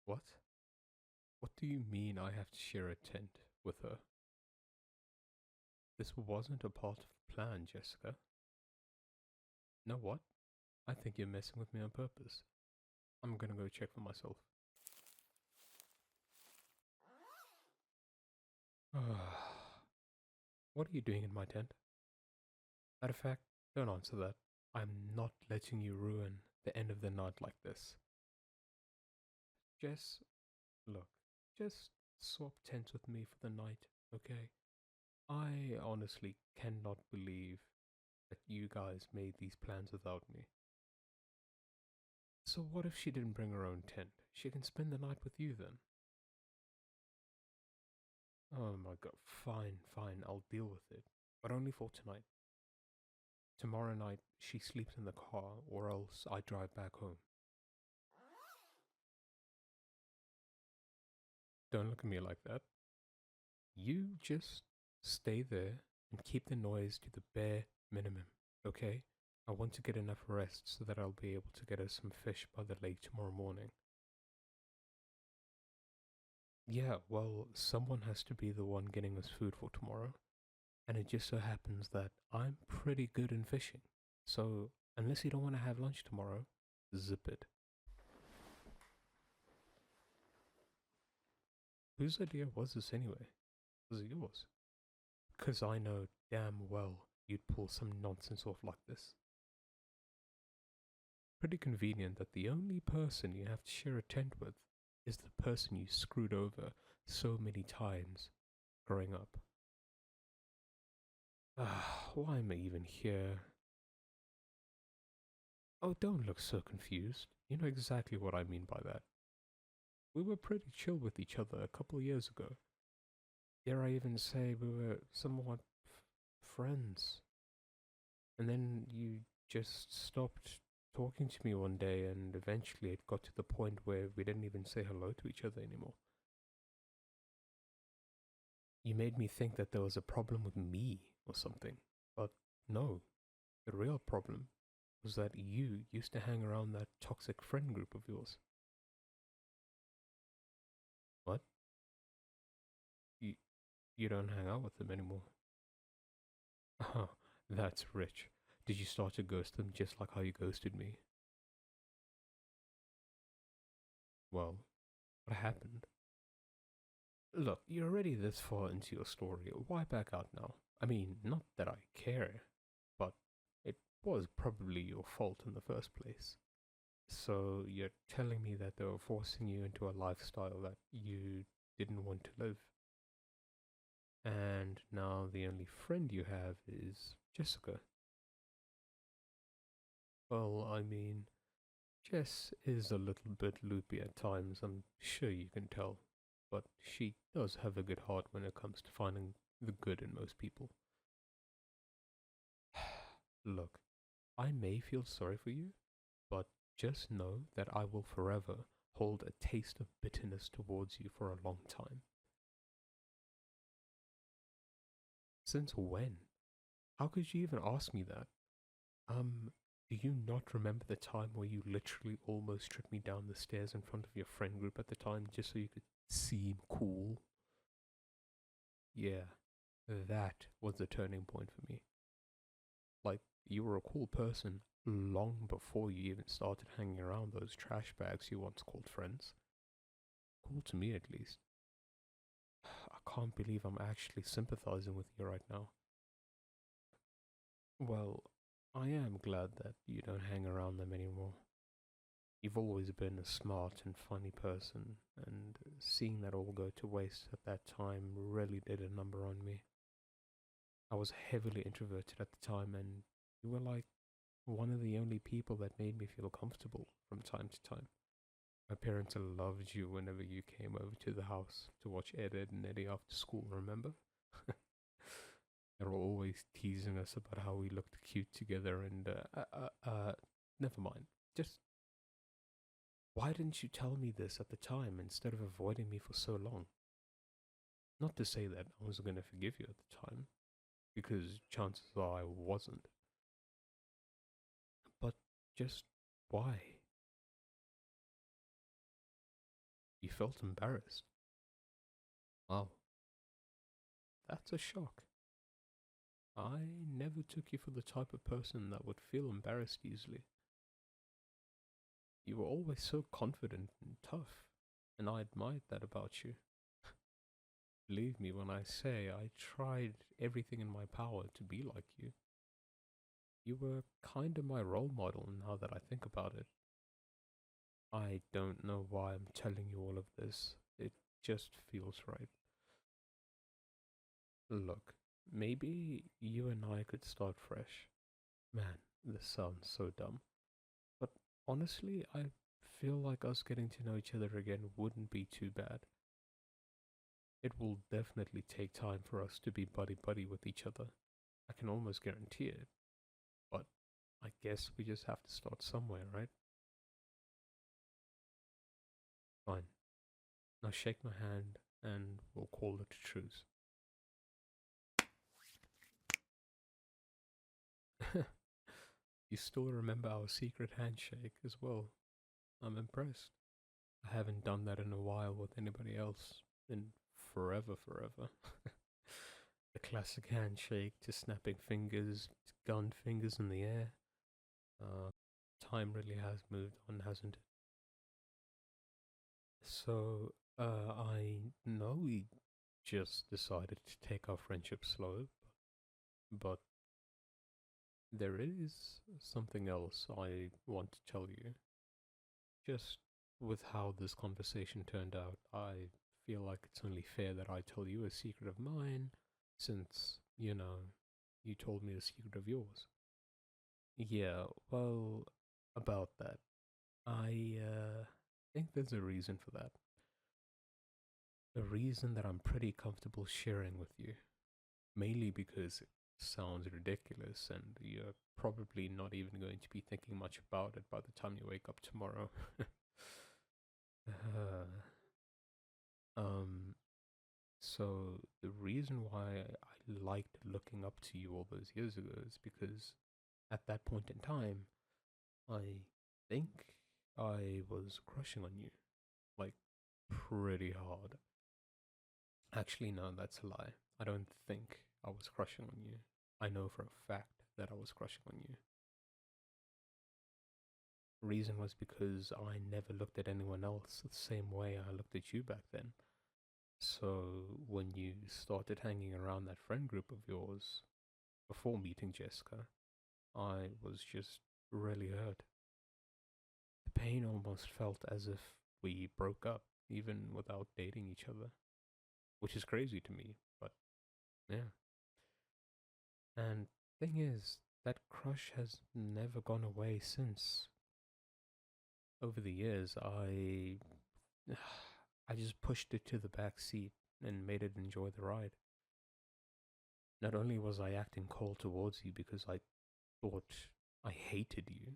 What? What do you mean I have to share a tent with her? This wasn't a part of the plan, Jessica. Know what? I think you're messing with me on purpose. I'm gonna go check for myself. What are you doing in my tent? Matter of fact, don't answer that. I'm not letting you ruin the end of the night like this. Jess, look, just swap tents with me for the night, okay? I honestly cannot believe that you guys made these plans without me. So what if she didn't bring her own tent? She can spend the night with you then. Oh my god, fine, fine, I'll deal with it. But only for tonight. Tomorrow night, she sleeps in the car, or else I drive back home. Don't look at me like that. You just stay there and keep the noise to the bare minimum, okay? I want to get enough rest so that I'll be able to get us some fish by the lake tomorrow morning. Yeah, well, someone has to be the one getting us food for tomorrow. And it just so happens that I'm pretty good in fishing. So, unless you don't want to have lunch tomorrow, zip it. Whose idea was this anyway? Was it yours? Because I know damn well you'd pull some nonsense off like this. Pretty convenient that the only person you have to share a tent with is the person you screwed over so many times growing up. Ah, why am I even here? Oh, don't look so confused. You know exactly what I mean by that. We were pretty chill with each other a couple of years ago. Dare I even say we were somewhat friends? And then you just stopped talking to me one day, and eventually it got to the point where we didn't even say hello to each other anymore. You made me think that there was a problem with me or something, but no, the real problem was that you used to hang around that toxic friend group of yours. What? You, you don't hang out with them anymore? Oh, that's rich. Did you start to ghost them just like how you ghosted me? Well, what happened? Look, you're already this far into your story. Why back out now? I mean, not that I care, but it was probably your fault in the first place. So you're telling me that they were forcing you into a lifestyle that you didn't want to live. And now the only friend you have is Jessica. Well, I mean, Jess is a little bit loopy at times, I'm sure you can tell, but she does have a good heart when it comes to finding the good in most people. Look, I may feel sorry for you, but just know that I will forever hold a taste of bitterness towards you for a long time. Since when? How could you even ask me that? Do you not remember the time where you literally almost tripped me down the stairs in front of your friend group at the time just so you could seem cool? Yeah, that was the turning point for me. Like, you were a cool person long before you even started hanging around those trash bags you once called friends. Cool to me, at least. I can't believe I'm actually sympathizing with you right now. Well, I am glad that you don't hang around them anymore. You've always been a smart and funny person, and seeing that all go to waste at that time really did a number on me. I was heavily introverted at the time, and you were like one of the only people that made me feel comfortable from time to time. My parents loved you whenever you came over to the house to watch Ed and Eddie after school, remember? They were always teasing us about how we looked cute together, and never mind. Just why didn't you tell me this at the time instead of avoiding me for so long? Not to say that I was going to forgive you at the time, because chances are I wasn't, but just why? You felt embarrassed. Wow, that's a shock. I never took you for the type of person that would feel embarrassed easily. You were always so confident and tough, and I admired that about you. Believe me when I say I tried everything in my power to be like you. You were kinda my role model now that I think about it. I don't know why I'm telling you all of this. It just feels right. Look, maybe you and I could start fresh. Man, this sounds so dumb. But honestly, I feel like us getting to know each other again wouldn't be too bad. It will definitely take time for us to be buddy buddy with each other. I can almost guarantee it. But I guess we just have to start somewhere, right? Fine. Now shake my hand and we'll call it a truce. You still remember our secret handshake as well. I'm impressed. I haven't done that in a while with anybody else in forever. The classic handshake, to snapping fingers, gun fingers in the air. Uh, Time really has moved on, hasn't it? So, I know we just decided to take our friendship slow, but there is something else I want to tell you. Just with how this conversation turned out, I feel like it's only fair that I tell you a secret of mine, since, you told me a secret of yours. Yeah, well, about that. I think there's a reason for that. A reason that I'm pretty comfortable sharing with you. Mainly because it sounds ridiculous and you're probably not even going to be thinking much about it by the time you wake up tomorrow. uh, um, so the reason why I liked looking up to you all those years ago is because at that point in time, I think I was crushing on you, like pretty hard. Actually, no, that's a lie. I don't think I was crushing on you. I know for a fact that I was crushing on you. Reason was because I never looked at anyone else the same way I looked at you back then. So when you started hanging around that friend group of yours before meeting Jessica, I was just really hurt. The pain almost felt as if we broke up, even without dating each other, which is crazy to me, but yeah. And thing is, that crush has never gone away since. Over the years, I just pushed it to the back seat and made it enjoy the ride. Not only was I acting cold towards you because I thought I hated you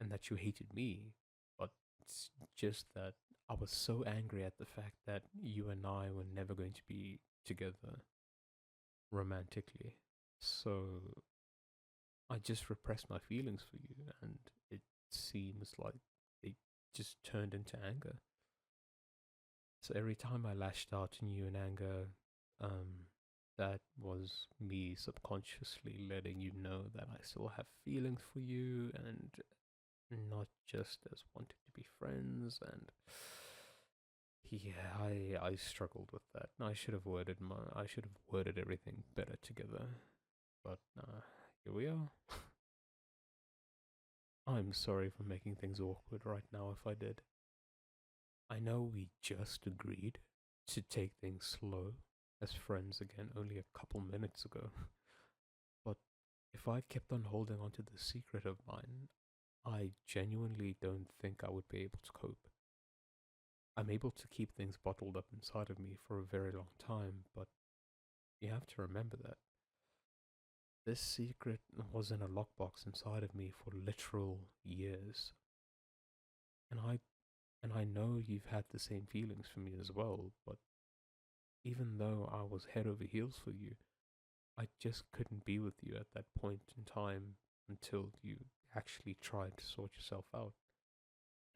and that you hated me, but it's just that I was so angry at the fact that you and I were never going to be together romantically. So I just repressed my feelings for you, and it seems like they just turned into anger. So every time I lashed out on you in anger, um, that was me subconsciously letting you know that I still have feelings for you and not just as wanting to be friends. And yeah, I struggled with that. I should have worded everything better together. But here we are. I'm sorry for making things awkward right now if I did. I know we just agreed to take things slow as friends again only a couple minutes ago, but if I kept on holding on to the secret of mine, I genuinely don't think I would be able to cope. I'm able to keep things bottled up inside of me for a very long time, but you have to remember that this secret was in a lockbox inside of me for literal years. And I know you've had the same feelings for me as well, but even though I was head over heels for you, I just couldn't be with you at that point in time until you actually tried to sort yourself out.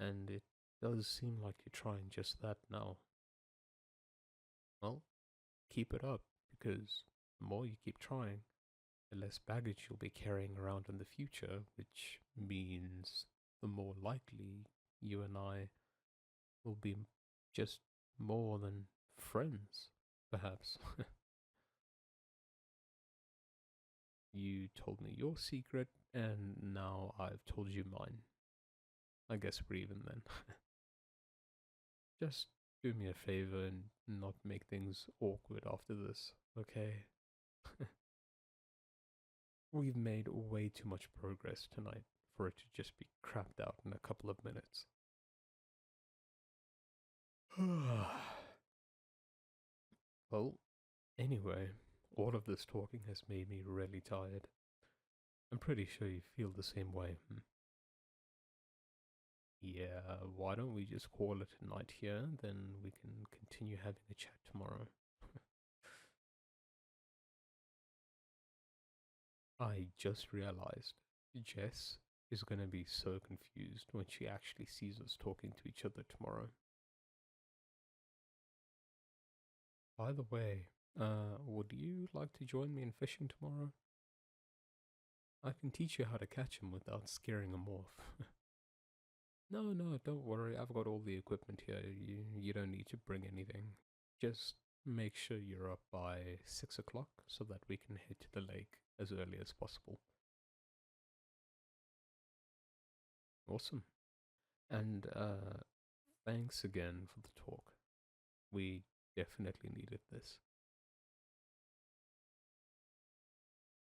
And it Does seem like you're trying just that now. Well, keep it up, because the more you keep trying, the less baggage you'll be carrying around in the future, which means the more likely you and I will be just more than friends, perhaps. You told me your secret, and now I've told you mine. I guess we're even then. Just do me a favor and not make things awkward after this, okay? We've made way too much progress tonight for it to just be crapped out in a couple of minutes. Well, anyway, all of this talking has made me really tired. I'm pretty sure you feel the same way. Yeah, why don't we just call it a night here, then we can continue having a chat tomorrow. I just realized Jess is gonna be so confused when she actually sees us talking to each other tomorrow. By the way, would you like to join me in fishing tomorrow? I can teach you how to catch him without scaring him off. No, no, don't worry. I've got all the equipment here. You don't need to bring anything. Just make sure you're up by 6 o'clock so that we can head to the lake as early as possible. Awesome. And thanks again for the talk. We definitely needed this.